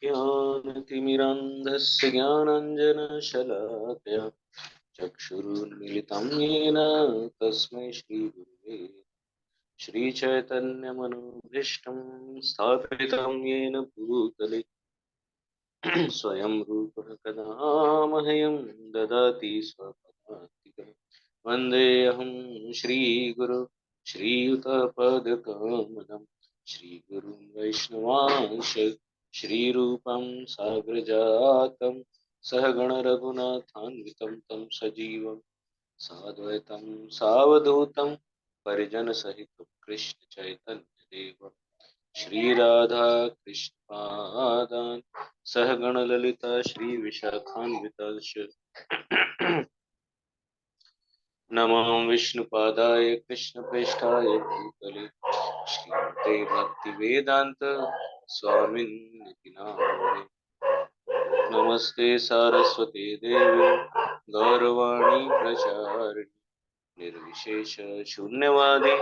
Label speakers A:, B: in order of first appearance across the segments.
A: अज्ञानतिमिरान्धस्य ज्ञानाञ्जनशलाकया चक्षुरुन्मिलितं येन तस्मै श्रीगुरुवे श्रीचैतन्यमनोभीष्टं स्थापितं येन भूतले स्वयं रूपः कदा मह्यं ददाति स्वपदान्तिकं वन्देऽहं श्रीगुरु श्रीयुतपदकमलं श्रीगुरुं वैष्णवांश श्रीरूपं साग्रजातं सहगण रघुनाथान्वितं तं सजीवं साद्वैतं सावधूतं परिजनसहितं कृष्ण चैतन्य देवं श्री राधा कृष्ण पादान सहगण ललिता श्री विशाखान्वितांश नमो विष्णुपादाय कृष्ण प्रेष्ठाय भूतले श्रीमते भक्ति वेदांत स्वामिन्निति नामिने नमस्ते सारस्वती देवी गौरवाणी प्रचारिणी निर्विशेष शून्यवादी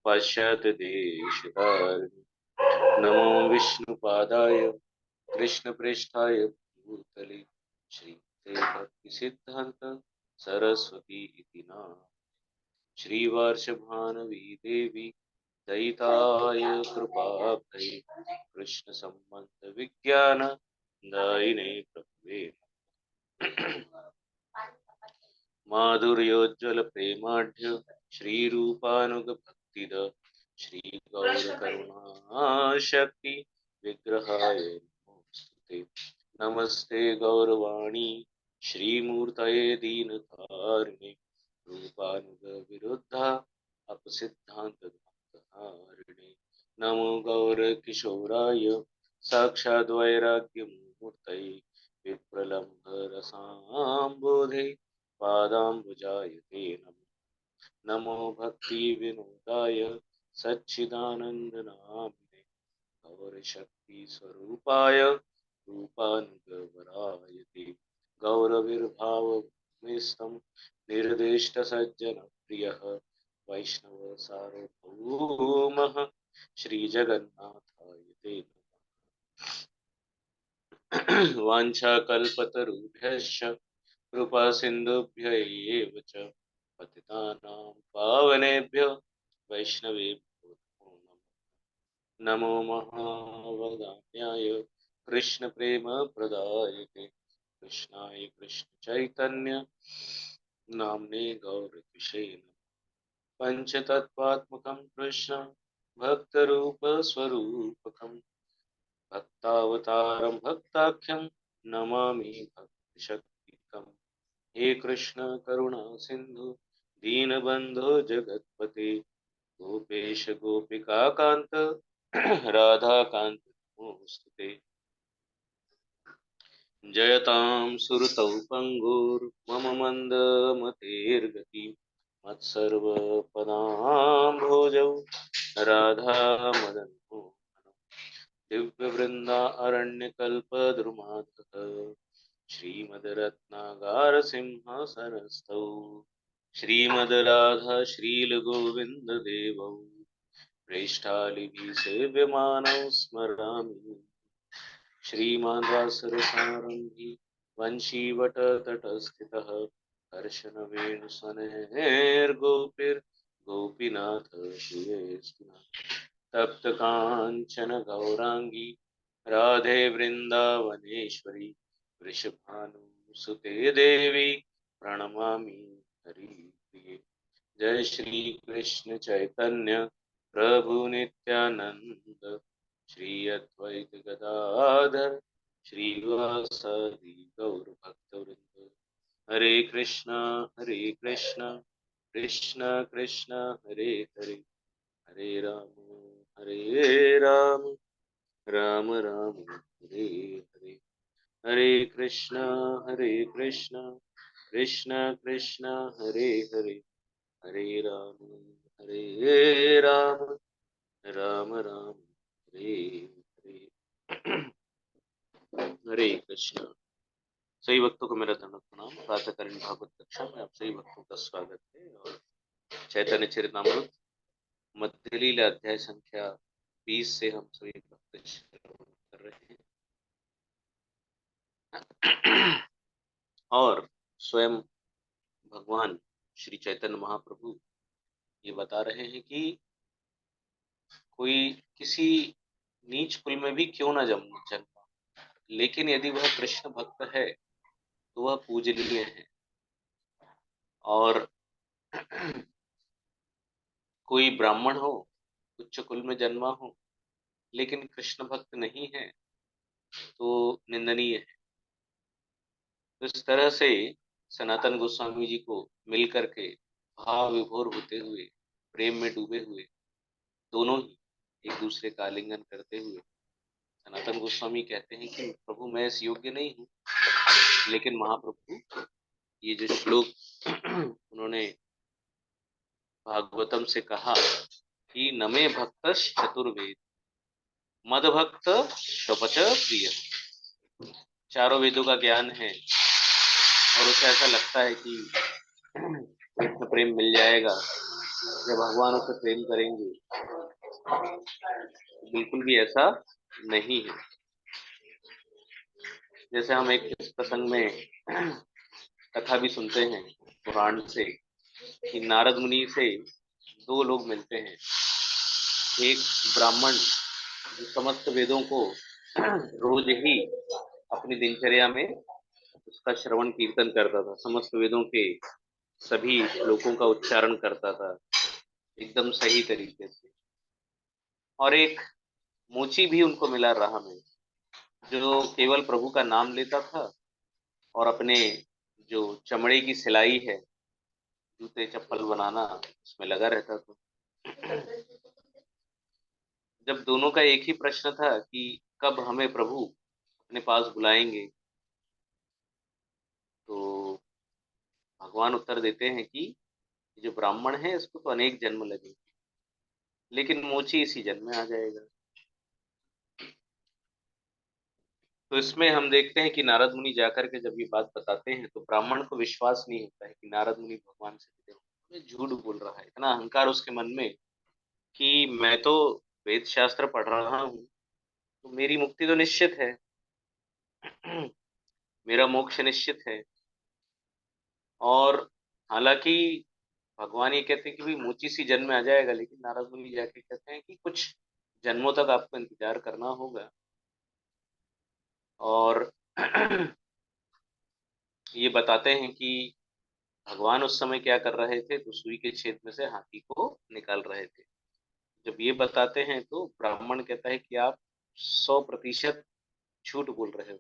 A: पाश्चात्य देशधारिणी नमो विष्णुपादाय कृष्ण प्रेष्ठाय भूतले श्रीमते भक्ति सिद्धांत सरस्वती इति नाम श्रीवार्षभानवी देवी दयिताय कृपाभये कृष्ण संबंध विज्ञान दायिने प्रभुवे माधुर्योज्ज्वल प्रेमाढ्य श्रीरूपानुग भक्तिद श्री गौर करुणा शक्ति विग्रहाय नमोस्तुते नमस्ते गौरवाणी श्रीमूर्तये दीनतारिणे रूपानुग विरुद्धा अपसिद्धांत धारिणे नमो गौर किशोराय साक्षाद् वैराग्यमूर्तये विप्रलम्भ रसाम्बोधे पादाम्बुजायते नमो भक्ति विनोदाय सच्चिदानन्दनामिने गौरशक्ति स्वरूपाय रूपानुगवरायते गौरविर्भावमेस्तं निर्दिष्ट सज्जन प्रियः वैष्णव सार्वभौमः श्रीजगन्नाथाय ते वाञ्छाकल्पतरुभ्यश्च कृपा सिन्धुभ्य एव च पतितानां पावनेभ्यो वैष्णवेभ्यो नमो महावदान्याय कृष्णप्रेमप्रदायते कृष्णाय कृष्णचैतन्य नाम्ने गौरविषे पञ्चतत्त्वात्मकं कृष्ण भक्तरूपस्वरूपकं भक्तावतारं भक्ताख्यं नमामि भक्तशक्तिकम् हे कृष्ण करुणा सिंधु दीनबंधो जगतपते गोपेश गोपिका कांत राधा कांत नमोस्तुते जयतां सुरतौ पंगुर्मम मंद मतेर्गति मत्सर्वपदाम्भोजौ राधा मदन दिव्य वृंदा अरण्यकल्पद्रुमाधः श्रीमद्रत्नागार सिंहासनस्थौ श्रीमद्राधा श्रीलगोविन्द देवौ प्रेष्ठालिभिः सेव्यमानौ स्मरामि श्रीमान् वासरसारम्भी वंशीवटतटस्थितः हर्षणवेणुसनैर्गोपीर्गोपीनाथ श्रियेस्तु तप्त कांचन गौरांगी राधे वृंदावनेश्वरी वृषभानुसुते देवी प्रणमामि हरिप्रिये जय श्री कृष्ण चैतन्य प्रभु नित्यानंद श्री अद्वैत गदाधर श्रीवासादि गौर भक्तवृंद हरे कृष्णा कृष्ण कृष्ण हरे हरे हरे राम राम राम हरे हरे हरे कृष्ण कृष्ण कृष्ण हरे हरे हरे राम राम राम हरे हरे हरे कृष्ण। सही भक्तों को मेरा दंडवत प्रणाम। प्रातःकालीन भागवत कक्षा में आप सही भक्तों का स्वागत है। और चैतन्य चरितमृत मध्य लीला अध्याय संख्या 20 से हम सभी भक्त श्रवण कर रहे हैं। और स्वयं भगवान श्री चैतन्य महाप्रभु ये बता रहे हैं कि कोई किसी नीच कुल में भी क्यों ना जन्मा, लेकिन यदि वह कृष्ण भक्त है तो वह पूजनीय है। और कोई ब्राह्मण हो, उच्च कुल में जन्मा हो, लेकिन कृष्ण भक्त नहीं है तो निंदनीय है। तो इस तरह से सनातन गोस्वामी जी को मिल करके भाव विभोर होते हुए, प्रेम में डूबे हुए, दोनों ही एक दूसरे का आलिंगन करते हुए सनातन गोस्वामी कहते हैं कि प्रभु मैं इस योग्य नहीं हूँ, लेकिन महाप्रभु ये जो श्लोक उन्होंने भागवतम से कहा कि नमे भक्त चतुर्वेद मद भक्त स्वपच प्रिय, चारों वेदों का ज्ञान है और उसे ऐसा लगता है कि कृष्ण प्रेम मिल जाएगा जब भगवान उसे प्रेम करेंगे। बिल्कुल भी ऐसा नहीं है। जैसे हम एक इस प्रसंग में कथा भी सुनते हैं पुराण से कि नारद मुनि से दो लोग मिलते हैं। एक ब्राह्मण जो समस्त वेदों को रोज ही अपनी दिनचर्या में उसका श्रवण कीर्तन करता था, समस्त वेदों के सभी श्लोकों का उच्चारण करता था एकदम सही तरीके से। और एक मोची भी उनको मिला राह में, जो केवल प्रभु का नाम लेता था और अपने जो चमड़े की सिलाई है, जूते चप्पल बनाना, उसमें लगा रहता था। जब दोनों का एक ही प्रश्न था कि कब हमें प्रभु अपने पास बुलाएंगे, तो भगवान उत्तर देते हैं कि जो ब्राह्मण है इसको तो अनेक जन्म लगेंगे, लेकिन मोची इसी जन्म में आ जाएगा। तो इसमें हम देखते हैं कि नारद मुनि जाकर के जब ये बात बताते हैं तो ब्राह्मण को विश्वास नहीं होता है कि नारद मुनि भगवान से मिले हों। ये झूठ बोल रहा है, इतना अहंकार उसके मन में कि मैं तो वेद शास्त्र पढ़ रहा हूँ तो मेरी मुक्ति तो निश्चित है, मेरा मोक्ष निश्चित है। और हालांकि भगवान ये कहते हैं कि भाई मोची सी जन्म में आ जाएगा, लेकिन नारद मुनि जाके कहते हैं कि कुछ जन्मों तक आपको इंतजार करना होगा। और ये बताते हैं कि भगवान उस समय क्या कर रहे थे, तो सुई के छेद में से हाथी को निकाल रहे थे। जब ये बताते हैं तो ब्राह्मण कहता है कि आप 100% झूठ बोल रहे हो।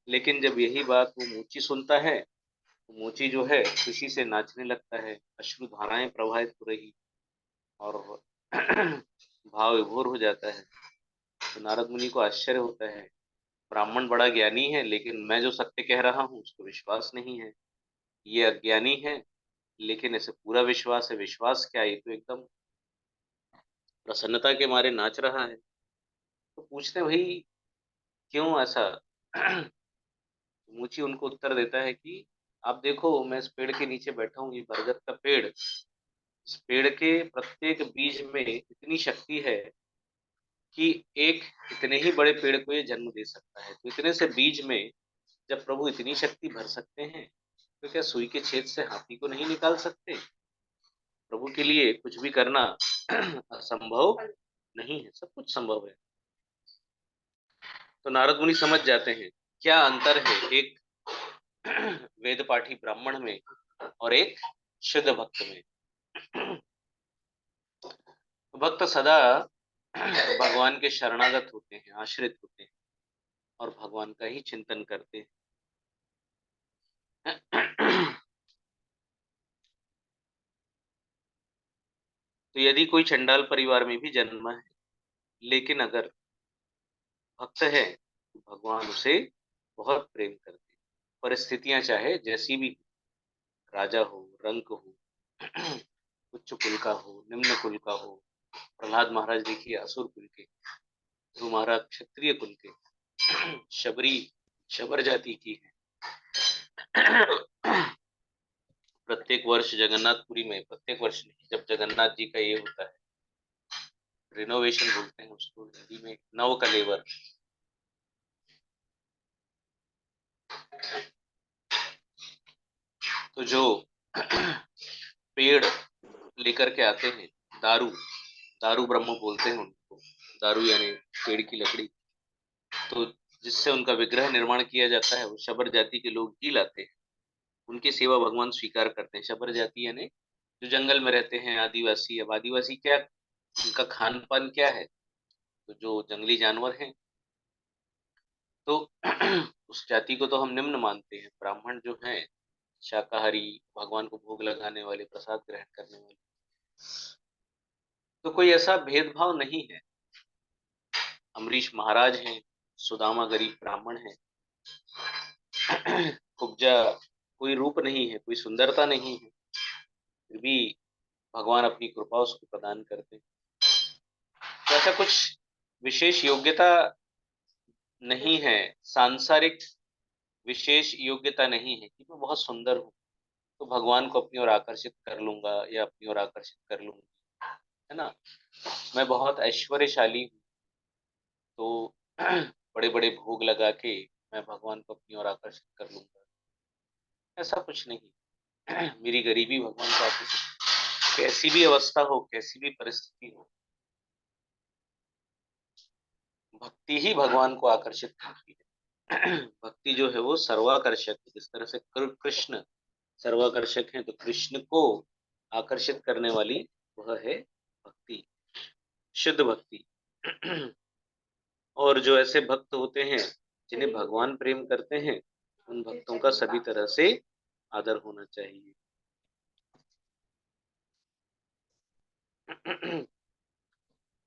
A: लेकिन जब यही बात वो मोची सुनता है तो मोची जो है खुशी से नाचने लगता है, अश्रु धाराएं प्रवाहित हो रही और भाव विभोर हो जाता है। तो नारद मुनि को आश्चर्य होता है, ब्राह्मण बड़ा ज्ञानी है लेकिन मैं जो सत्य कह रहा हूँ उसको विश्वास नहीं है। ये अज्ञानी है लेकिन इसे पूरा विश्वास है। विश्वास क्या, ये तो एकदम प्रसन्नता के मारे नाच रहा है। तो पूछते हैं भाई क्यों ऐसा? मूची उनको उत्तर देता है कि आप देखो मैं इस पेड़ के नीचे बैठा हूँ, ये बरगद का पेड़, इस पेड़ के प्रत्येक बीज में इतनी शक्ति है कि एक इतने ही बड़े पेड़ को ये जन्म दे सकता है। तो इतने से बीज में जब प्रभु इतनी शक्ति भर सकते हैं तो क्या सुई के छेद से हाथी को नहीं निकाल सकते? प्रभु के लिए कुछ भी करना असंभव नहीं है, सब कुछ संभव है। तो नारद मुनि समझ जाते हैं क्या अंतर है एक वेद पाठी ब्राह्मण में और एक शुद्ध भक्त में। भक्त सदा भगवान के शरणागत होते हैं, आश्रित होते हैं और भगवान का ही चिंतन करते हैं। तो यदि कोई चंडाल परिवार में भी जन्मा है, लेकिन अगर भक्त है तो भगवान उसे बहुत प्रेम करते हैं। परिस्थितियां चाहे जैसी भी, राजा हो, रंक हो, उच्च कुल का हो, निम्न कुल का हो। प्रहलाद महाराज देखिए असुर कुल के, ध्रुव महाराज क्षत्रिय कुल के, शबरी शबर जाति की है। प्रत्येक वर्ष जगन्नाथपुरी में, प्रत्येक वर्ष नहीं, जब जगन्नाथ जी का ये होता है रिनोवेशन बोलते हैं उसको हिंदी में, नव कलेवर, तो जो पेड़ लेकर के आते हैं, दारू, दारू ब्रह्म बोलते हैं उनको, दारू यानी पेड़ की लकड़ी, तो जिससे उनका विग्रह निर्माण किया जाता है वो शबर जाति के लोग ही लाते हैं। उनकी सेवा भगवान स्वीकार करते हैं। शबर जाति यानी जो जंगल में रहते हैं आदिवासी। अब आदिवासी क्या, उनका खान पान क्या है, तो जो जंगली जानवर हैं, तो उस जाति को तो हम निम्न मानते हैं। ब्राह्मण जो हैं शाकाहारी, भगवान को भोग लगाने वाले, प्रसाद ग्रहण करने वाले, तो कोई ऐसा भेदभाव नहीं है। अम्बरीश महाराज हैं, सुदामा गरीब ब्राह्मण है, कुब्जा कोई रूप नहीं है, कोई सुंदरता नहीं है, फिर भी भगवान अपनी कृपा उसको प्रदान करते हैं। तो ऐसा कुछ विशेष योग्यता नहीं है, सांसारिक विशेष योग्यता नहीं है कि मैं बहुत सुंदर हूँ तो भगवान को अपनी ओर आकर्षित कर लूंगा या अपनी ओर आकर्षित कर लूंगी, है ना। मैं बहुत ऐश्वर्यशाली हूँ तो बड़े बड़े भोग लगा के मैं भगवान को अपनी ओर आकर्षित कर लूंगा, ऐसा कुछ नहीं। मेरी गरीबी भगवान को आकर्षित, कैसी भी अवस्था हो, कैसी भी परिस्थिति हो, भक्ति ही भगवान को आकर्षित करती है। भक्ति जो है वो सर्वाकर्षक है। जिस तरह से कृष्ण सर्वाकर्षक है, तो कृष्ण को आकर्षित करने वाली वह है भक्ति, शुद्ध भक्ति। और जो ऐसे भक्त होते हैं जिन्हें भगवान प्रेम करते हैं, उन भक्तों का सभी तरह से आदर होना चाहिए।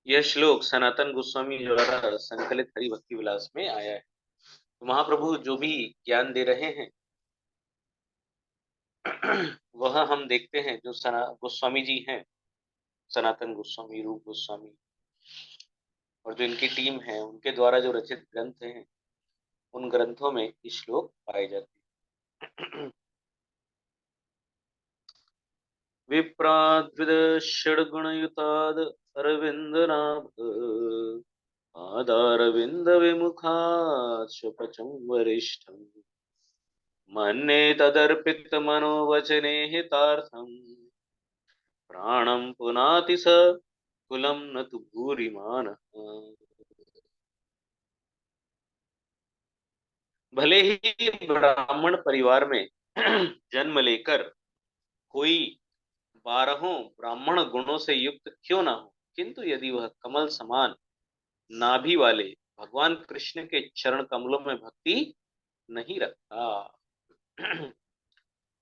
A: यह श्लोक सनातन गोस्वामी द्वारा संकलित हरि भक्ति विलास में आया है। तो महाप्रभु जो भी ज्ञान दे रहे हैं वह हम देखते हैं, जो गोस्वामी जी हैं, सनातन गोस्वामी, रूप गोस्वामी और जो इनकी टीम है, उनके द्वारा जो रचित ग्रंथ हैं, उन ग्रंथों में ये श्लोक पाए जाते हैं। विप्राद्विद षड्गुणयुताद अरविंदनाभ पादारविंद विमुखात् स्वपचं वरिष्ठम् मन्ये तदर्पित मनोवचने हितार्थम् प्राणं पुनाति स कुलं न तु भूरिमानः। भले ही ब्राह्मण परिवार में जन्म लेकर कोई 12 ब्राह्मण गुणों से युक्त क्यों ना हो, किंतु यदि वह कमल समान नाभि वाले भगवान कृष्ण के चरण कमलों में भक्ति नहीं रखता,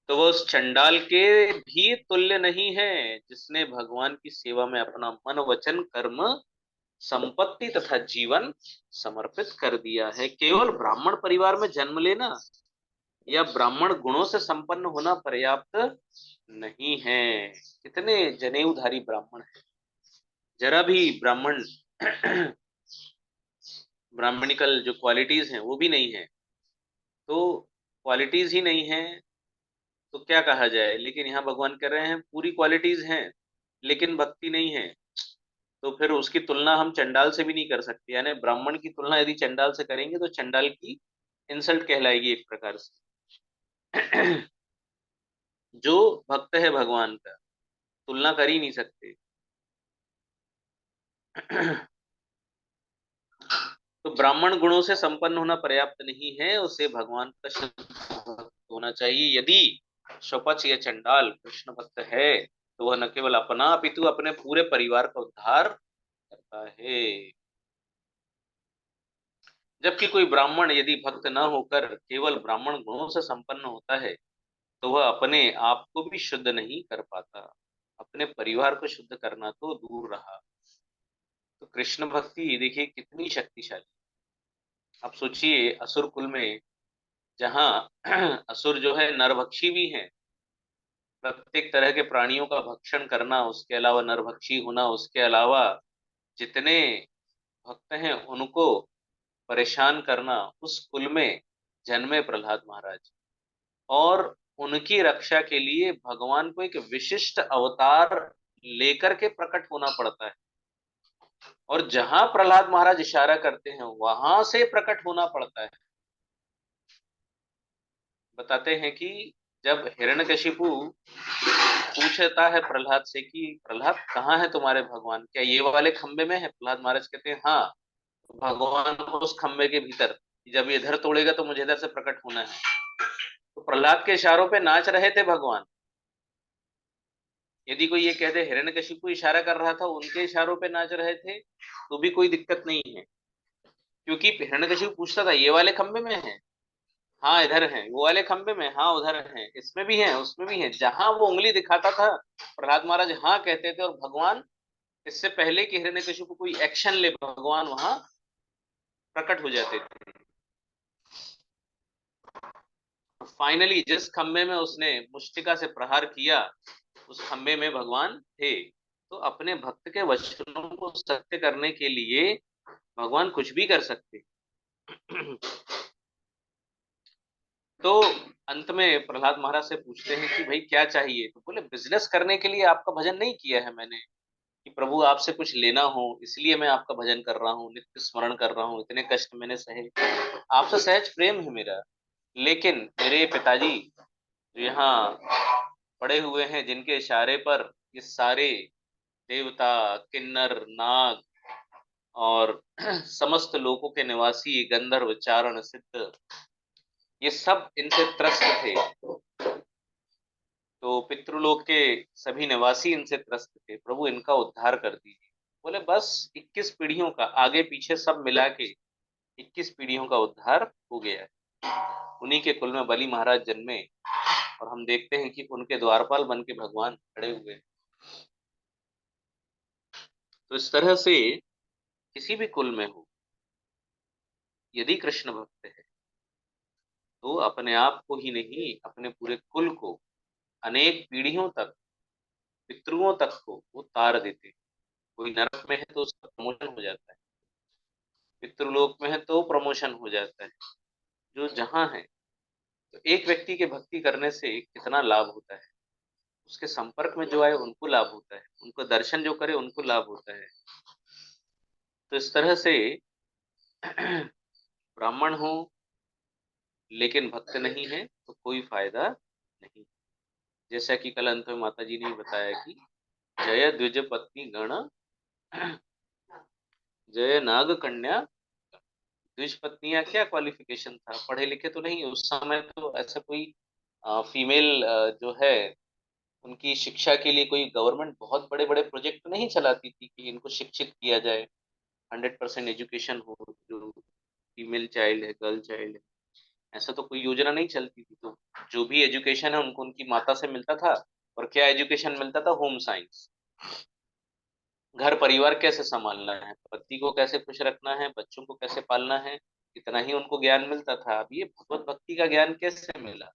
A: तो वह उस चंडाल के भी तुल्य नहीं है जिसने भगवान की सेवा में अपना मन वचन कर्म संपत्ति तथा जीवन समर्पित कर दिया है। केवल ब्राह्मण परिवार में जन्म लेना या ब्राह्मण गुणों से संपन्न होना पर्याप्त नहीं है। कितने जनेऊधारी ब्राह्मण है, जरा भी ब्राह्मण ब्राह्मणिकल जो क्वालिटीज हैं वो भी नहीं है, तो क्वालिटीज ही नहीं है तो क्या कहा जाए। लेकिन यहाँ भगवान कह रहे हैं पूरी क्वालिटीज हैं लेकिन भक्ति नहीं है, तो फिर उसकी तुलना हम चंडाल से भी नहीं कर सकते। यानी ब्राह्मण की तुलना यदि चंडाल से करेंगे तो चंडाल की इंसल्ट कहलाएगी एक प्रकार से। जो भक्त है भगवान का, तुलना कर ही नहीं सकते। तो ब्राह्मण गुणों से संपन्न होना पर्याप्त नहीं है, उसे भगवान का शुद्ध भक्त होना चाहिए। यदि स्वपच या चंडाल कृष्ण भक्त है तो वह न केवल अपना अपितु अपने पूरे परिवार का उद्धार करता है। जबकि कोई ब्राह्मण यदि भक्त न होकर केवल ब्राह्मण गुणों से संपन्न होता है तो वह अपने आप को भी शुद्ध नहीं कर पाता, अपने परिवार को शुद्ध करना तो दूर रहा। तो कृष्ण भक्ति देखिए कितनी शक्तिशाली। आप सोचिए असुर कुल में, जहाँ असुर जो है नरभक्षी भी हैं, प्रत्येक तरह के प्राणियों का भक्षण करना, उसके अलावा नरभक्षी होना, उसके अलावा जितने भक्त हैं उनको परेशान करना, उस कुल में जन्मे प्रहलाद महाराज। और उनकी रक्षा के लिए भगवान को एक विशिष्ट अवतार लेकर के प्रकट होना पड़ता है, और जहां प्रहलाद महाराज इशारा करते हैं वहां से प्रकट होना पड़ता है। बताते हैं कि जब हिरण्यकशिपु पूछता है प्रहलाद से कि प्रहलाद कहाँ है तुम्हारे भगवान, क्या ये वाले खंबे में है? प्रहलाद महाराज कहते हैं हाँ। भगवान उस खंबे के भीतर, जब ये इधर तोड़ेगा तो मुझे इधर से प्रकट होना है। तो प्रहलाद के इशारों पे नाच रहे थे भगवान। यदि कोई ये कह दे हिरण्यकशिपु इशारा कर रहा था, उनके इशारों पे नाच रहे थे, तो भी कोई दिक्कत नहीं है। क्योंकि हिरण्यकशिपु पूछता था ये वाले खंबे में है, हाँ इधर है, वो वाले खंबे में, हाँ उधर है, इसमें भी है उसमें भी है, जहां वो उंगली दिखाता था प्रहलाद महाराज हाँ कहते थे, और भगवान इससे पहले कि हिरण्यकशिपु कोई एक्शन ले, भगवान वहां प्रकट हो जाते थे। फाइनली जिस खंबे में उसने मुष्टिका से प्रहार किया, उस खंबे में भगवान थे। तो अपने भक्त के वचनों को सत्य करने के लिए भगवान कुछ भी कर सकते। तो अंत में प्रहलाद महाराज से पूछते हैं कि भाई क्या चाहिए? तो बोले बिजनेस करने के लिए आपका भजन नहीं किया है मैंने, कि प्रभु आपसे कुछ लेना हो इसलिए मैं आपका भजन कर रहा हूँ, नित्य स्मरण कर रहा हूँ, इतने कष्ट मैंने सहे, आपसे सहज प्रेम है मेरा। लेकिन मेरे पिताजी जो यहाँ पड़े हुए हैं, जिनके इशारे पर ये सारे देवता, किन्नर, नाग और समस्त लोकों के निवासी गंधर्व, चारण, सिद्ध, ये सब इनसे त्रस्त थे। तो पितृलोक के सभी निवासी इनसे त्रस्त थे, प्रभु इनका उद्धार कर दीजिए। बोले बस 21 पीढ़ियों का, आगे पीछे सब मिला के 21 पीढ़ियों का उद्धार हो गया। उन्हीं के कुल में बलि महाराज जन्मे, और हम देखते हैं कि उनके द्वारपाल बन के भगवान खड़े हुए। तो इस तरह से किसी भी कुल में हो, यदि कृष्ण भक्त है तो अपने आप को ही नहीं, अपने पूरे कुल को अनेक पीढ़ियों तक, पितरुओं तक को वो तार देते। कोई नरक में है तो उसका प्रमोशन हो जाता है, पितृलोक में है तो प्रमोशन हो जाता है, जो जहां है। तो एक व्यक्ति के भक्ति करने से कितना लाभ होता है, उसके संपर्क में जो आए उनको लाभ होता है, उनको दर्शन जो करे उनको लाभ होता है। तो इस तरह से ब्राह्मण हो लेकिन भक्त नहीं है तो कोई फायदा नहीं। जैसा कि कल अंत में माता जी ने बताया कि जय द्विज पत्नी गण, जय नाग कन्या। द्विज पत्नियां क्या क्वालिफिकेशन था, पढ़े लिखे तो नहीं उस समय, तो ऐसा कोई फीमेल जो है उनकी शिक्षा के लिए कोई गवर्नमेंट बहुत बड़े बड़े प्रोजेक्ट तो नहीं चलाती थी कि इनको शिक्षित किया जाए, 100% एजुकेशन हो जो फीमेल चाइल्ड है, गर्ल चाइल्ड है, ऐसा तो कोई योजना नहीं चलती थी। तो जो भी एजुकेशन है उनको उनकी माता से मिलता था। और क्या एजुकेशन मिलता था? होम साइंस, घर परिवार कैसे संभालना है, पति को कैसे खुश रखना है, बच्चों को कैसे पालना है, इतना ही उनको ज्ञान मिलता था। अब ये भगवत भक्ति का ज्ञान कैसे मिला?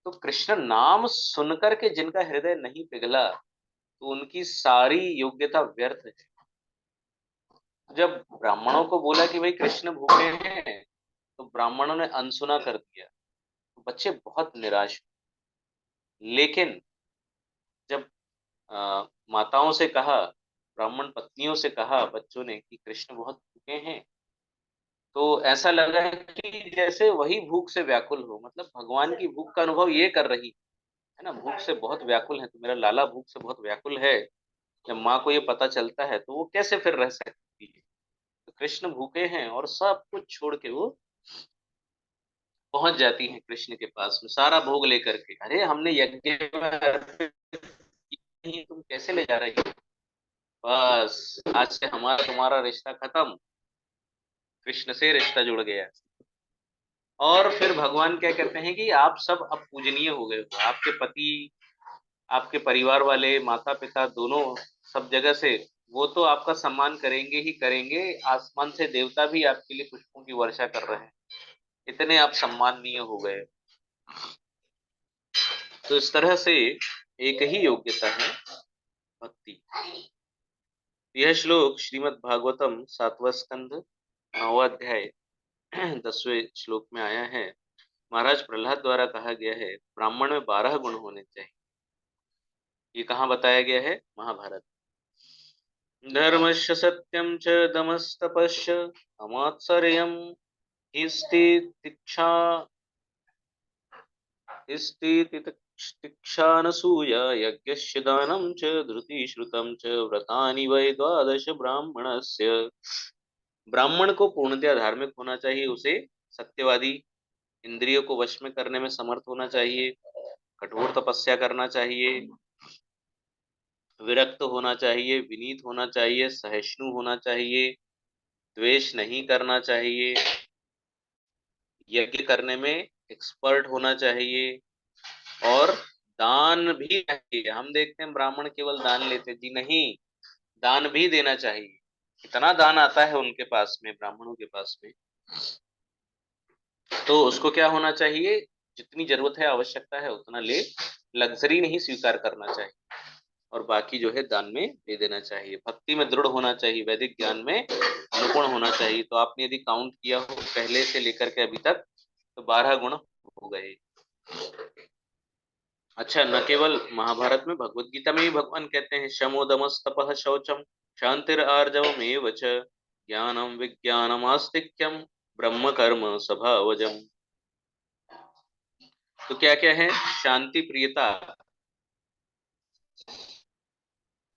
A: तो कृष्ण नाम सुनकर के जिनका हृदय नहीं पिघला, तो उनकी सारी योग्यता व्यर्थ है। जब ब्राह्मणों को बोला कि भाई कृष्ण भूखे हैं, तो ब्राह्मणों ने अनसुना कर दिया, तो बच्चे बहुत निराश हुए। लेकिन जब माताओं से कहा, ब्राह्मण पत्नियों से कहा बच्चों ने कि कृष्ण बहुत भूखे हैं, तो ऐसा लगा है कि जैसे वही भूख से व्याकुल हो, मतलब भगवान की भूख का अनुभव ये कर रही है ना, भूख से बहुत व्याकुल है, तो मेरा लाला भूख से बहुत व्याकुल है। जब माँ को ये पता चलता है तो वो कैसे फिर रह सकती है? तो कृष्ण भूखे हैं और सब कुछ छोड़ के वो पहुंच जाती हैं कृष्ण के पास में, सारा भोग लेकर के। अरे हमने यज्ञ में अर्पित किया नहीं, तुम कैसे ले जा रही हो? बस आज से हमारा तुम्हारा रिश्ता खत्म, कृष्ण से रिश्ता जुड़ गया। और फिर भगवान क्या कहते हैं कि आप सब अब पूजनीय हो गए हो, आपके पति, आपके परिवार वाले, माता पिता दोनों, सब जगह से वो तो आपका सम्मान करेंगे ही करेंगे, आसमान से देवता भी आपके लिए पुष्पों की वर्षा कर रहे हैं, इतने आप सम्माननीय हो गए। तो इस तरह से एक ही योग्यता है, भक्ति। यह श्लोक श्रीमद् भागवतम 7वां स्कंद 9वां अध्याय 10वें श्लोक में आया है। महाराज प्रहलाद द्वारा कहा गया है ब्राह्मण में 12 गुण होने चाहिए। ये कहाँ बताया गया है? महाभारत। धर्मस्य सत्यम च दमस्तपश्च अमात्सर्यम हिस्ति तिक्षा स्थिति तिक्षानसूया यज्ञस्य दानं च धृतिश्रुतं च व्रतानि वै द्वादश ब्राह्मणस्य। ब्राह्मण को पूर्णतया धार्मिक होना चाहिए, उसे सत्यवादी, इंद्रियों को वश में करने में समर्थ होना चाहिए, कठोर तपस्या करना चाहिए, विरक्त होना चाहिए, विनीत होना चाहिए, सहिष्णु होना चाहिए, द्वेष नहीं करना चाहिए, यज्ञ करने में एक्सपर्ट होना चाहिए, और दान भी चाहिए। हम देखते हैं ब्राह्मण केवल दान लेते, जी नहीं, दान भी देना चाहिए। इतना दान आता है उनके पास में, ब्राह्मणों के पास में, तो उसको क्या होना चाहिए, जितनी जरूरत है, आवश्यकता है, उतना ले, लग्जरी नहीं स्वीकार करना चाहिए, और बाकी जो है दान में दे देना चाहिए। भक्ति में दृढ़ होना चाहिए, वैदिक ज्ञान में निपुण होना चाहिए। तो आपने यदि काउंट किया हो पहले से लेकर के अभी तक, तो 12 गुण हो गए। अच्छा, न केवल महाभारत में, भगवत गीता में भी भगवान कहते हैं शमोदमस तपः शौचम शांतिर आर्जवमेव च ज्ञानम विज्ञानम आस्तिक्यम ब्रह्म कर्म स्वभावजम। तो क्या क्या है, शांति प्रियता,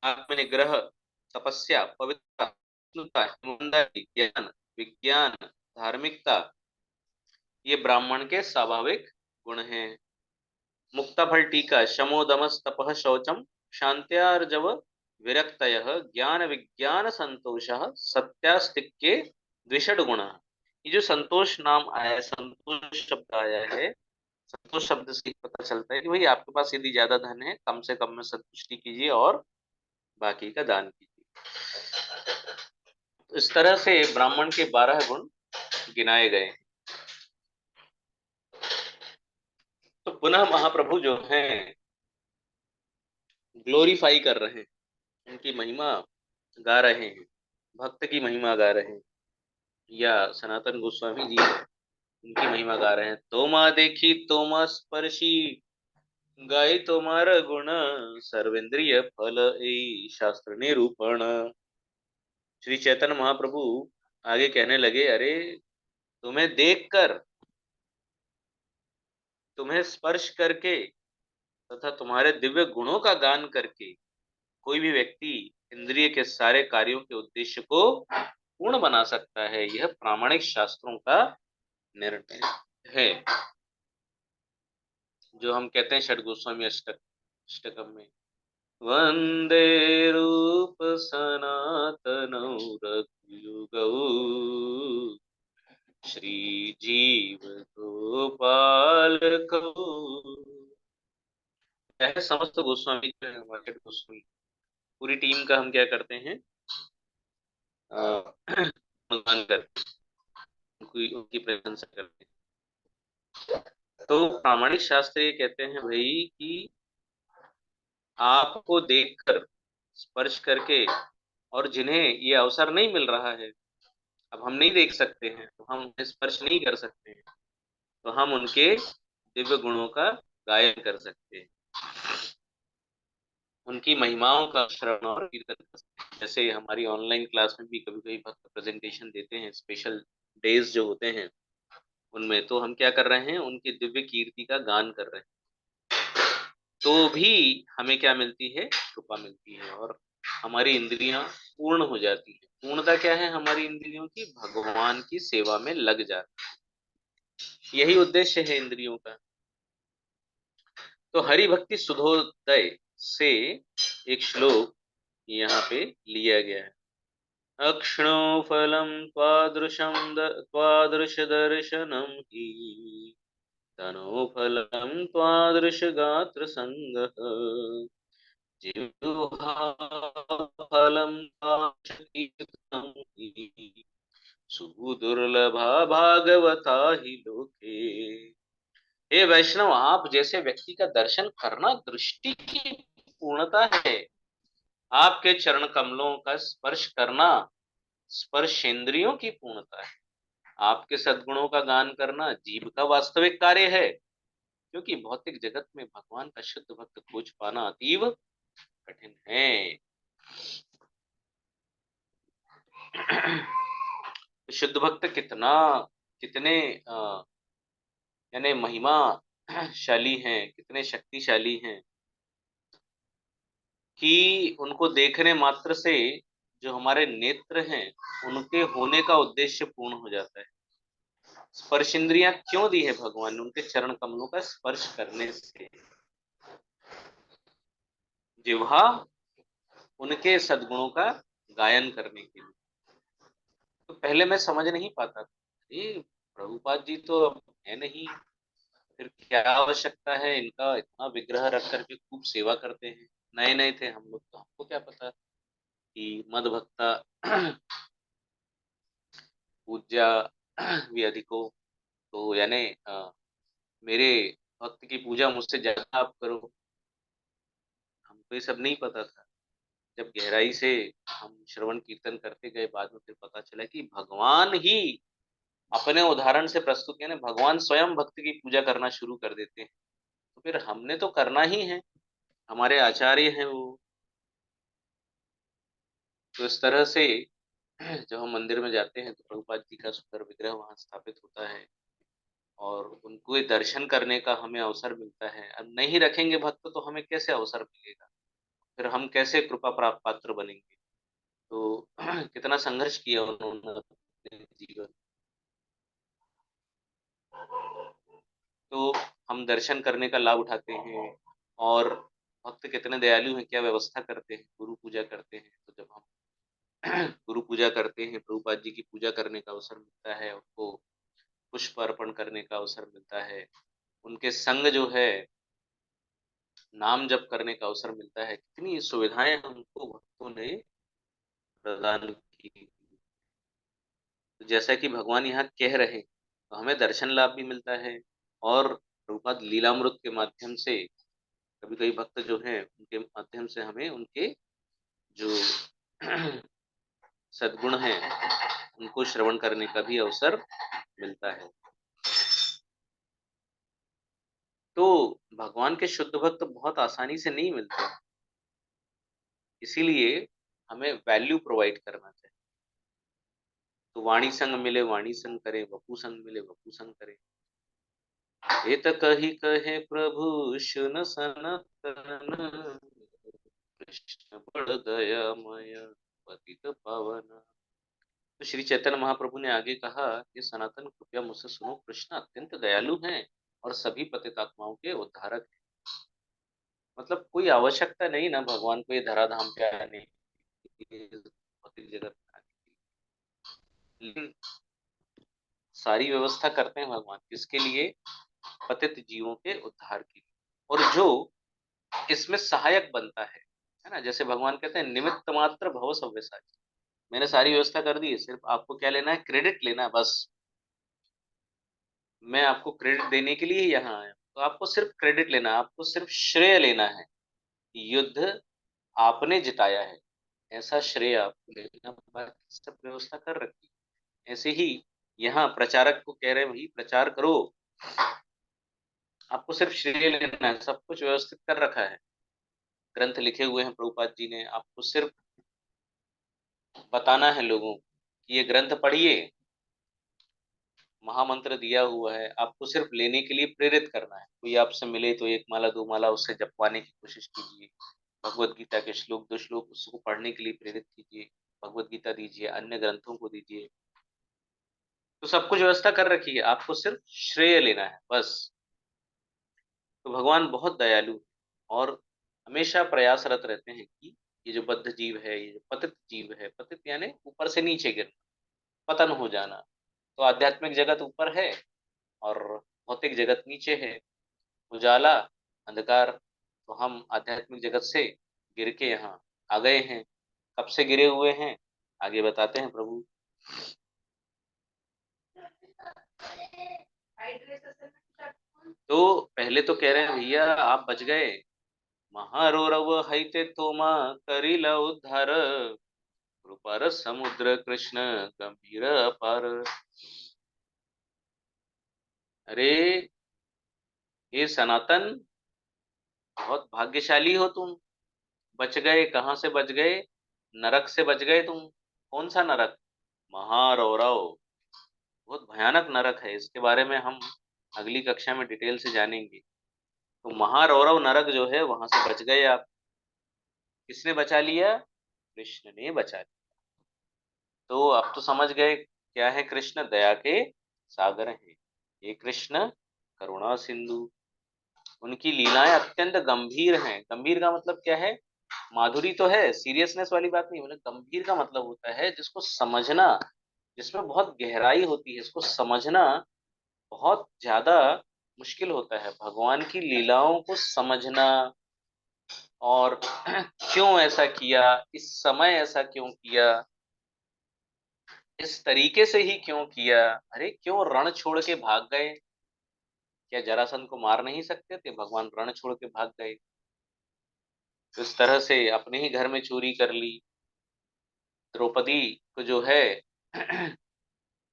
A: आत्मनिग्रह, तपस्या, पवित्रता, विष्णुता, ईमानदारी, ज्ञान, विज्ञान, धार्मिकता, ये ब्राह्मण के स्वाभाविक गुण हैं। मुक्ता फल टीका, शमोदमस तपः शौचम शांत्यार्जव विरक्तयः ज्ञान विज्ञान संतोष सत्यास्तिक्ये द्विषड गुण। ये जो संतोष नाम आया है, संतोष शब्द आया है, संतोष शब्द से पता चलता है कि भाई आपके पास यदि ज्यादा धन है, कम से कम में संतुष्टि कीजिए और बाकी का दान कीजिए। तो इस तरह से ब्राह्मण के 12 गुण गिनाए गए। तो पुनः महाप्रभु जो हैं ग्लोरीफाई कर रहे हैं, उनकी महिमा गा रहे हैं, भक्त की महिमा गा रहे हैं, या सनातन गोस्वामी जी उनकी महिमा गा रहे हैं। तोमा देखी तोमा स्पर्शी गाय तोमार गुण सर्वेंद्रिय फल ए शास्त्र निरूपण। श्री चैतन्य महाप्रभु आगे कहने लगे, अरे तुम्हें देखकर, तुम्हें स्पर्श करके, तथा तुम्हारे दिव्य गुणों का गान करके कोई भी व्यक्ति इंद्रिय के सारे कार्यों के उद्देश्य को पूर्ण बना सकता है। यह प्रामाणिक शास्त्रों का निर्णय है, जो हम कहते हैं षड गोस्वामी अष्टकम में, वंदे रूप सनातन रघुयुगौ श्री जीव गोपाल को। है समस्त गोस्वामी जो है, मार्केट गोस्वामी, पूरी टीम का हम क्या करते हैं, गुणगान करते हैं, उनकी प्रशंसा करते हैं। तो प्रामाणिक शास्त्र ये कहते हैं भाई कि आपको देखकर, स्पर्श करके, और जिन्हें ये अवसर नहीं मिल रहा है, अब हम नहीं देख सकते हैं, तो हम उन्हें स्पर्श नहीं कर सकते हैं, तो हम उनके दिव्य गुणों का गायन कर सकते हैं, उनकी महिमाओं का श्रवण और कीर्तन कर सकते हैं। जैसे हमारी ऑनलाइन क्लास में भी कभी कभी भक्त प्रेजेंटेशन देते हैं, स्पेशल डेज जो होते हैं उनमें, तो हम क्या कर रहे हैं, उनकी दिव्य कीर्ति का गान कर रहे हैं, तो भी हमें क्या मिलती है, कृपा मिलती है, और हमारी इंद्रियां पूर्ण हो जाती है। पूर्णता क्या है हमारी इंद्रियों की, भगवान की सेवा में लग जाती है, यही उद्देश्य है इंद्रियों का। तो हरि भक्ति सुधोदय से एक श्लोक यहाँ पे लिया गया है। अक्ष्णो फलम त्वादृश दर्शनम ही तनो फलम त्वादृश गात्र संगः जिह्वा फलम कीर्तनम ही सुदुर्लभा भागवता ही लोके। हे वैष्णव, आप जैसे व्यक्ति का दर्शन करना दृष्टि की पूर्णता है, आपके चरण कमलों का स्पर्श करना स्पर्शेंद्रियों की पूर्णता है, आपके सद्गुणों का गान करना जीव का वास्तविक कार्य है, क्योंकि भौतिक जगत में भगवान का शुद्ध भक्त खोज पाना अतीव कठिन है। शुद्ध भक्त कितना, कितने यानी महिमा शाली हैं, कितने शक्तिशाली हैं कि उनको देखने मात्र से जो हमारे नेत्र हैं उनके होने का उद्देश्य पूर्ण हो जाता है। स्पर्श इंद्रियां क्यों दी है भगवान ने? उनके चरण कमलों का स्पर्श करने से। जिह्वा उनके सद्गुणों का गायन करने के लिए। तो पहले मैं समझ नहीं पाता था, ये प्रभुपाद जी तो अब है नहीं, फिर क्या आवश्यकता है इनका इतना विग्रह रख करके खूब सेवा करते हैं। नए नए थे हम लोग, तो हमको क्या पता कि मद भक्ता पूज्या भी अधिको। तो यानी मेरे भक्त की पूजा मुझसे ज्यादा आप करो। हमको ये सब नहीं पता था। जब गहराई से हम श्रवण कीर्तन करते गए, बाद में फिर पता चला कि भगवान ही अपने उदाहरण से प्रस्तुत, यानी भगवान स्वयं भक्त की पूजा करना शुरू कर देते हैं। तो फिर हमने तो करना ही है, हमारे आचार्य हैं वो। तो इस तरह से जब हम मंदिर में जाते हैं तो प्रभुपाद जी का सुंदर विग्रह वहां स्थापित होता है और उनको दर्शन करने का हमें अवसर मिलता है। अब नहीं रखेंगे भक्त तो हमें कैसे अवसर मिलेगा? फिर हम कैसे कृपा प्राप्त पात्र बनेंगे? तो कितना संघर्ष किया उन्होंने अपने जीवन। तो हम दर्शन करने का लाभ उठाते हैं। और भक्त कितने दयालु हैं, क्या व्यवस्था करते हैं, गुरु पूजा करते हैं। तो जब हम गुरु पूजा करते हैं, प्रभुपाद जी की पूजा करने का अवसर मिलता है, उनको पुष्प अर्पण करने का अवसर मिलता है, उनके संग जो है नाम जप करने का अवसर मिलता है, कितनी सुविधाएं हमको भक्तों ने प्रदान की। तो जैसा कि भगवान यहाँ कह रहे हैं, तो हमें दर्शन लाभ भी मिलता है। और प्रभुपाद लीलामृत के माध्यम से, कभी कभी भक्त जो हैं उनके माध्यम से हमें उनके जो सद्गुण हैं उनको श्रवण करने का भी अवसर मिलता है। तो भगवान के शुद्ध भक्त बहुत आसानी से नहीं मिलते, इसीलिए हमें वैल्यू प्रोवाइड करना चाहिए। तो वाणी संग मिले वाणी संग करे, वपु संग मिले वपु संग करे। एत कही कहे प्रभु सुन सनतन, कृष्ण बड़ दयामय पतित पावन। तो श्री चैतन्य महाप्रभु ने आगे कहा कि सनातन कृपया मुझसे सुनो, कृष्ण अत्यंत दयालु हैं और सभी पतित आत्माओं के उद्धारक हैं। मतलब कोई आवश्यकता नहीं ना भगवान को ये धराधाम पे आने की, भौतिक जगत में आने की। लेकिन सारी व्यवस्था करते हैं भगवान किसके लिए? पतित जीवों के उद्धार के लिए। और जो इसमें सहायक बनता है ना, जैसे भगवान कहते हैं निमित्त मात्र भव सव्यसाची। मैंने सारी व्यवस्था कर दी है, सिर्फ आपको क्या लेना है? क्रेडिट लेना है बस। मैं आपको क्रेडिट देने के लिए ही यहाँ आया हूँ। तो आपको सिर्फ क्रेडिट लेना है, आपको सिर्फ श्रेय लेना है। युद्ध आपने जिताया है, ऐसा श्रेय आपको लेना, बाकी सब व्यवस्था कर रखी है। ऐसे ही यहाँ प्रचारक को कह रहे हैं, भाई प्रचार करो, आपको सिर्फ श्रेय लेना है, सब कुछ व्यवस्थित कर रखा है। ग्रंथ लिखे हुए हैं प्रभुपाद जी ने, आपको सिर्फ बताना है लोगों को कि ये ग्रंथ पढ़िए, महामंत्र दिया हुआ है, आपको सिर्फ लेने के लिए प्रेरित करना है। कोई आपसे मिले तो एक माला दो माला उससे जपवाने की कोशिश कीजिए। भगवत गीता के श्लोक दो श्लोक उसको पढ़ने के लिए प्रेरित कीजिए। भगवत गीता दीजिए, अन्य ग्रंथों को दीजिए। तो सब कुछ व्यवस्था कर रखी है, आपको सिर्फ श्रेय लेना है बस। तो भगवान बहुत दयालु है और हमेशा प्रयासरत रहते हैं कि ये जो बद्ध जीव है, ये जो पतित जीव है, पतित यानी ऊपर से नीचे गिरना, पतन हो जाना। तो आध्यात्मिक जगत ऊपर है और भौतिक जगत नीचे है, उजाला अंधकार। तो हम आध्यात्मिक जगत से गिर के यहाँ आ गए हैं। कब से गिरे हुए हैं आगे बताते हैं प्रभु। तो पहले तो कह रहे हैं भैया आप बच गए, महारौरव हईते तोमा करिल उद्धार, कृपार समुद्र कृष्ण गंभीर अपार। अरे ये सनातन, बहुत भाग्यशाली हो तुम, बच गए। कहाँ से बच गए? नरक से बच गए तुम। कौन सा नरक? महारौरव, बहुत भयानक नरक है। इसके बारे में हम अगली कक्षा में डिटेल से जानेंगे। तो महारौरव नरक जो है वहां से बच गए आप। किसने बचा लिया? कृष्ण ने बचा लिया। तो अब तो समझ गए क्या है कृष्ण? दया के सागर हैं ये कृष्ण, करुणा सिंधु। उनकी लीलाएं अत्यंत गंभीर हैं। गंभीर का मतलब क्या है? माधुरी तो है, सीरियसनेस वाली बात नहीं, मतलब गंभीर का मतलब होता है जिसको समझना, जिसमें बहुत गहराई होती है, इसको समझना बहुत ज्यादा मुश्किल होता है। भगवान की लीलाओं को समझना, और क्यों ऐसा किया, इस समय ऐसा क्यों किया, इस तरीके से ही क्यों किया, अरे क्यों रण छोड़ के भाग गए? क्या जरासंध को मार नहीं सकते थे? भगवान रण छोड़ के भाग गए। तो इस तरह से अपने ही घर में चोरी कर ली। द्रौपदी को जो है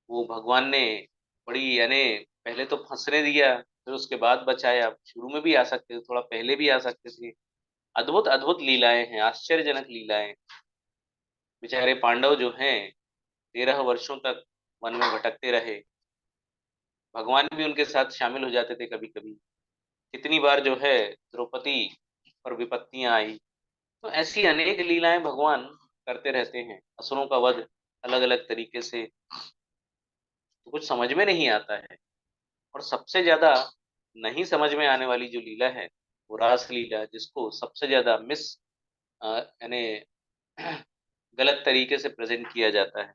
A: वो भगवान ने बड़ी, यानी पहले तो फंसने दिया, फिर उसके बाद बचाया। शुरू में भी आ सकते थे, थोड़ा पहले भी आ सकते थे। अद्भुत अद्भुत लीलाएं हैं, आश्चर्यजनक लीलाएं। बेचारे पांडव जो हैं 13 वर्षों तक वन में भटकते रहे। भगवान भी उनके साथ शामिल हो जाते थे कभी कभी। कितनी बार जो है द्रौपदी पर विपत्तियां आई। तो ऐसी अनेक लीलाएं भगवान करते रहते हैं। असुरों का वध अलग अलग तरीके से, तो कुछ समझ में नहीं आता है। और सबसे ज्यादा नहीं समझ में आने वाली जो लीला है वो रास लीला, जिसको सबसे ज्यादा मिस, यानी गलत तरीके से प्रेजेंट किया जाता है।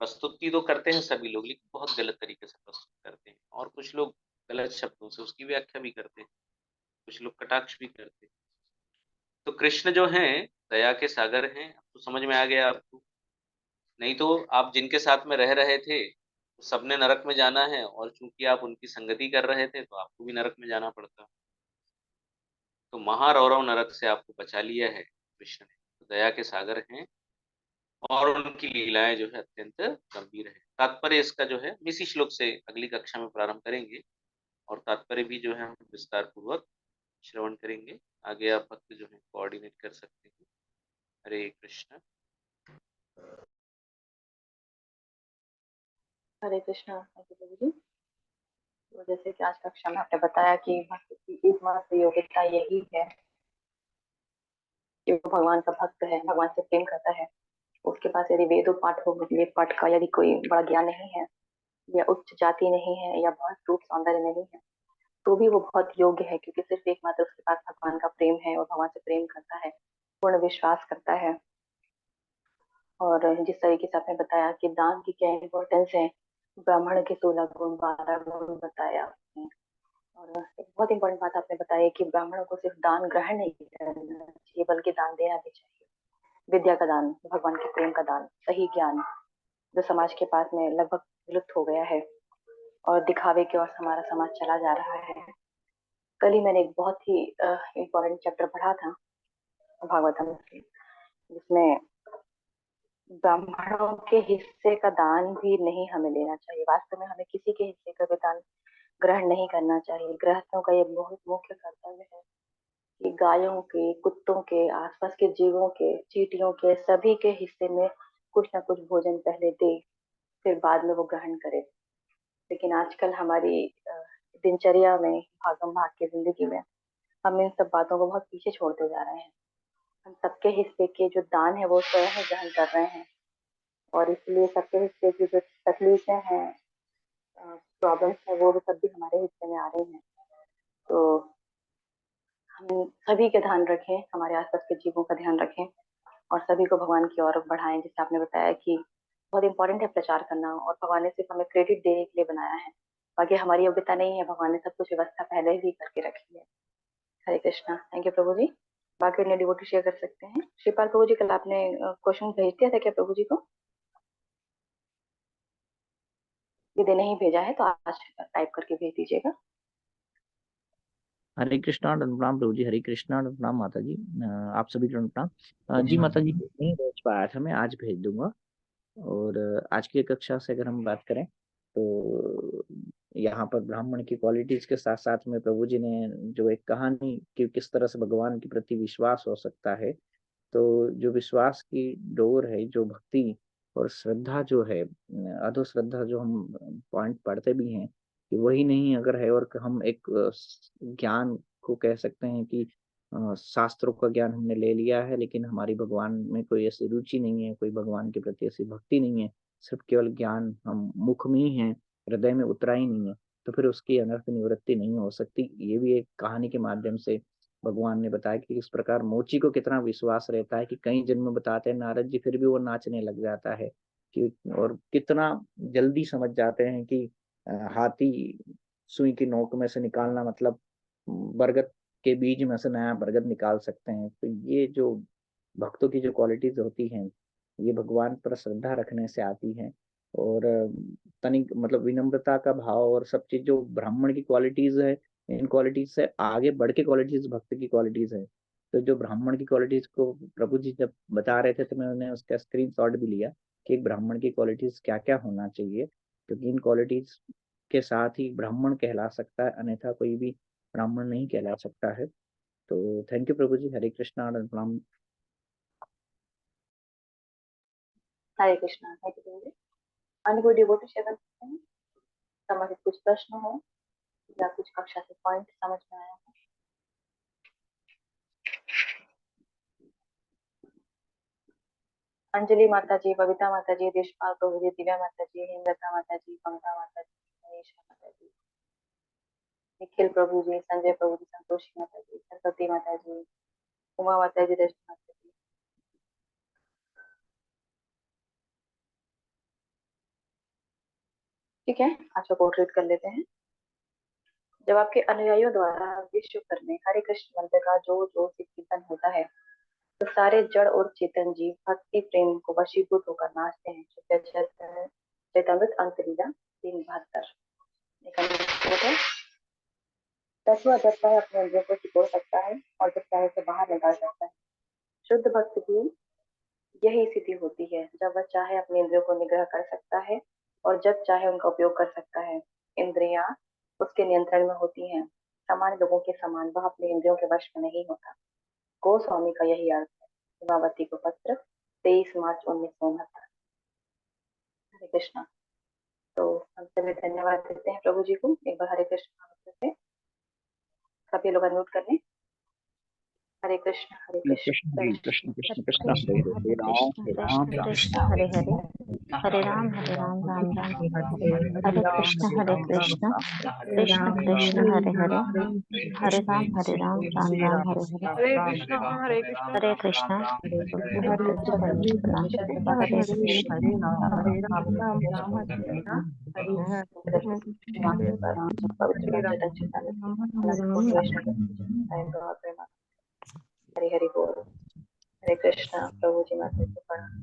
A: प्रस्तुति तो करते हैं सभी लोग, लेकिन बहुत गलत तरीके से प्रस्तुत करते हैं। और कुछ लोग गलत शब्दों से उसकी व्याख्या भी करते हैं, कुछ लोग कटाक्ष भी करते हैं। तो कृष्ण जो हैं दया के सागर हैं। अब तो समझ में आ गया आपको। नहीं तो आप जिनके साथ में रह रहे थे सबने नरक में जाना है, और चूंकि आप उनकी संगति कर रहे थे तो आपको भी नरक में जाना पड़ता। तो महारौरव नरक से आपको बचा लिया है कृष्ण ने। तो दया के सागर हैं, और उनकी लीलाएं जो है अत्यंत गंभीर है। तात्पर्य इसका जो है इसी श्लोक से अगली कक्षा में प्रारंभ करेंगे, और तात्पर्य भी जो है हम विस्तार पूर्वक श्रवण करेंगे। आगे आप भक्त जो है कोऑर्डिनेट कर सकते हैं। हरे कृष्ण।
B: हरे कृष्णा। थैंक यू प्रभु जी। तो जैसे कि आज कक्षा में आपने बताया कि भक्त की एकमात्र योग्यता यही है कि वो भगवान का भक्त है, भगवान से प्रेम करता है। उसके पास यदि वेदों पाठ हो, वेद पाठ का यदि कोई बड़ा ज्ञान नहीं है, या उच्च जाति नहीं है, या बहुत रूप सौंदर्य नहीं है, तो भी वो बहुत योग्य है, क्योंकि सिर्फ एकमात्र उसके पास भगवान का प्रेम है और भगवान से प्रेम करता है, पूर्ण विश्वास करता है। और जिस तरीके से आपने बताया कि दान की क्या इम्पोर्टेंस है, ब्राह्मण के 16 गुण 12 गुण बताया आपने। और एक बहुत इंपॉर्टेंट बात आपने बताई कि ब्राह्मणों को सिर्फ दान ग्रहण नहीं करना चाहिए, बल्कि दान देना भी चाहिए। विद्या का दान, भगवान के प्रेम का दान, सही ज्ञान, जो समाज के पास में लगभग विलुप्त हो गया है, और दिखावे की ओर हमारा समाज चला जा रहा है। कल ही मैंने एक बहुत ही इम्पोर्टेंट चैप्टर पढ़ा था भागवतम से, जिसमें ब्राह्मणों के हिस्से का दान भी नहीं हमें लेना चाहिए। वास्तव में हमें किसी के हिस्से का भी दान ग्रहण नहीं करना चाहिए। गृहस्थों का ये बहुत मुख्य कर्तव्य है कि गायों के, कुत्तों के, आसपास के जीवों के, चींटियों के, सभी के हिस्से में कुछ ना कुछ भोजन पहले दे, फिर बाद में वो ग्रहण करे। लेकिन आजकल हमारी दिनचर्या में, भागम भाग की जिंदगी में, हम इन सब बातों को बहुत पीछे छोड़ते जा रहे हैं। हम सबके हिस्से के जो दान है वो स्वयं ही ग्रहण कर रहे हैं, और इसलिए सबके हिस्से की जो तकलीफें हैं, प्रॉब्लम्स है, वो भी सब भी हमारे हिस्से में आ रही हैं। तो हम सभी का ध्यान रखें, हमारे आसपास के जीवों का ध्यान रखें, और सभी को भगवान की ओर बढ़ाएं। जैसे आपने बताया कि बहुत इंपॉर्टेंट है प्रचार करना, और भगवान ने सिर्फ हमें क्रेडिट देने के लिए बनाया है, बाकी हमारी योग्यता नहीं है। भगवान ने सब कुछ व्यवस्था पहले ही करके रखी है। हरे कृष्णा। थैंक यू प्रभु जी। बाकी अन्य डिवोटी शेयर कर सकते हैं। श्रीपाल प्रभु जी, कल आपने क्वेश्चन भेज दिया था क्या प्रभु जी को? यदि नहीं भेजा है तो आज टाइप करके भेज दीजिएगा।
C: हरे कृष्णा और प्रणाम प्रभु जी। हरे कृष्णा और प्रणाम माता जी। आप सभी को प्रणाम। जी माता जी, नहीं भेज पाया था, मैं आज भेज दूंगा। और आज की कक्षा से अगर हम बात करें तो यहाँ पर ब्राह्मण की क्वालिटीज के साथ साथ में प्रभु जी ने जो एक कहानी कि किस तरह से भगवान के प्रति विश्वास हो सकता है, तो जो विश्वास की डोर है, जो भक्ति और श्रद्धा जो है, अधो श्रद्धा जो हम पॉइंट पढ़ते भी हैं कि वही नहीं अगर है और हम एक ज्ञान को कह सकते हैं कि शास्त्रों का ज्ञान हमने ले लिया है, लेकिन हमारी भगवान में कोई ऐसी रुचि नहीं है, कोई भगवान के प्रति ऐसी भक्ति नहीं है, सिर्फ केवल ज्ञान हम मुख में ही है, हृदय में उतरा ही नहीं है, तो फिर उसकी अनर्थ निवृत्ति नहीं हो सकती। ये भी एक कहानी के माध्यम से भगवान ने बताया कि इस प्रकार मोची को कितना विश्वास रहता है कि कई जन्म बताते हैं नारद जी, फिर भी वो नाचने लग जाता है कि, और कितना जल्दी समझ जाते हैं कि हाथी सुई की नोक में से निकालना मतलब बरगद के बीज में से नया बरगद निकाल सकते हैं। तो ये जो भक्तों की जो क्वालिटीज होती हैं, ये भगवान पर श्रद्धा रखने से आती हैं। और तनिक मतलब विनम्रता का भाव और सब चीज जो ब्राह्मण की क्वालिटीज है, इन क्वालिटीज से आगे बढ़ के क्वालिटीज भक्त की क्वालिटीज है। तो जो ब्राह्मण की क्वालिटीज को प्रभु जी जब बता रहे थे, तो मैंने उसका स्क्रीन शॉट भी लिया कि एक ब्राह्मण की क्वालिटीज क्या क्या होना चाहिए, क्योंकि इन क्वालिटीज के साथ ही ब्राह्मण कहला सकता है, अन्यथा कोई भी ब्राह्मण नहीं कहला सकता है। तो थैंक यू प्रभु जी, हरे कृष्णा और प्रणाम।
B: हरे कृष्णा। थैंक यू प्रभु जी। अन्य कोई डिवोटी शेयर कर सकते हैं? संबंधित कुछ प्रश्न हो या कुछ कक्षा से पॉइंट समझ में आया हो? अंजलि माता जी, बबीता माता जी, देशपाल प्रभु जी, दिव्या माता जी, हेमलता माता जी, ममता माता जी, मनीषा माता जी, निखिल प्रभु जी, संजय प्रभु जी, संतोषी माता जी, सरस्वती माता जी, उमा माता जी, दर्शन माता जी। ठीक है, आज का कोड रीड कर लेते हैं। जब आपके अनुयायियों द्वारा विश्व भर में हरे कृष्ण मंत्र का जोर जोर से कीर्तन होता है, तो सारे जड़ और चेतन जीव भक्ति प्रेम को वशीभूत होकर नाचते हैं। चैतन्यमृत अंतलीला 372। दसवां जब चाहे अपने इंद्रियों को सिकोड़ सकता है और जब चाहे उसे बाहर निकाल सकता है। शुद्ध भक्त की यही स्थिति होती है, जब वह चाहे अपने इंद्रियों को निग्रह कर सकता है और जब चाहे उनका उपयोग कर सकता है। इंद्रियां उसके नियंत्रण में होती हैं। सामान्य लोगों के समान वह अपने इंद्रियों के वश में नहीं होता। गोस्वामी का यही अर्थ है। हिमावती को पत्र 23 मार्च 1969। हरे कृष्णा। तो हम सभी धन्यवाद देते हैं प्रभु जी को। एक बार हरे कृष्ण से सभी लोग अनम्यूट कर लें। हरे कृष्ण हरे
C: कृष्ण
B: कृष्ण
C: कृष्ण
B: कृष्ण
C: कृष्ण कृष्ण
B: कृष्ण
C: हरे
B: हरे
C: हरे राम
B: कृष्ण
C: राम
B: कृष्ण हरे हरे, हरे राम राम राम हरे। हरे कृष्ण कृष्ण कृष्ण हरे हरे, हरे राम राम हरे हरे।
D: हरे कृष्णा हरे कृष्णा
B: हरे कृष्णा।
D: हरे
B: हाथ ऊंचा करने से प्रणाम करते हैं। हरे कृष्ण
D: हरे राम राम राम हरे
B: पवित्र
D: राम
B: हरे हरि बोल। हरे कृष्णा। प्रभु जी माता को प्रणाम।